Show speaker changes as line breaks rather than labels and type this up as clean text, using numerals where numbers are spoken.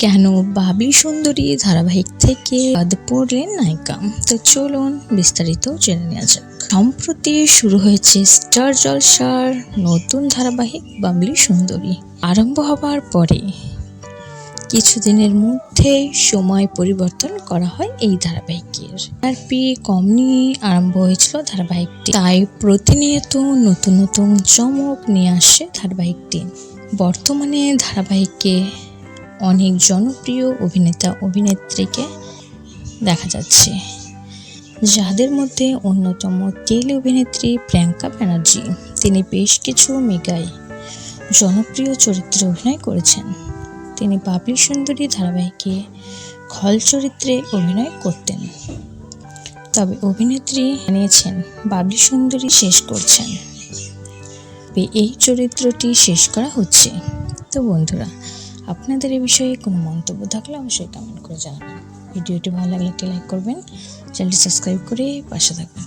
কেন বাবলি সুন্দরী ধারাবাহিক থেকে বাদ পড়লেন নায়িকা? তো চলুন বিস্তারিত জেনে নেওয়া যাক। সম্প্রতি শুরু হয়েছে স্টার জলসার নতুন ধারাবাহিক বাবলি সুন্দরী। আরম্ভ হবার পরে কিছুদিনের মধ্যে সময় পরিবর্তন করা হয় এই ধারাবাহিকের। টিআরপি কম নিয়ে আরম্ভ হয়েছিল ধারাবাহিকটি, তাই প্রতিনিয়ত নতুন নতুন চমক নিয়ে আসছে ধারাবাহিকটি। বর্তমানে ধারাবাহিকে অনেক জনপ্রিয় অভিনেতা অভিনেত্রীকে দেখা যাচ্ছে, যাদের মধ্যে অন্যতম টেলি অভিনেত্রী প্রিয়াঙ্কা ব্যানার্জি। তিনি বেশ কিছু মেগায় জনপ্রিয় চরিত্রে অভিনয় করেছেন। তিনি বাবলি সুন্দরী ধারাবাহিকে খল চরিত্রে অভিনয় করতেন, তবে অভিনেত্রী জানিয়েছেন বাবলি সুন্দরী শেষ করছেন, এই চরিত্রটি শেষ করা হচ্ছে। তো বন্ধুরা, আপনাদের এই বিষয়ে কোনো মন্তব্য থাকলে অবশ্যই কমেন্ট করে জানাবেন। ভিডিওটি ভালো লাগলে একটি লাইক করবেন, চ্যানেলটি সাবস্ক্রাইব করে পাশে থাকবেন।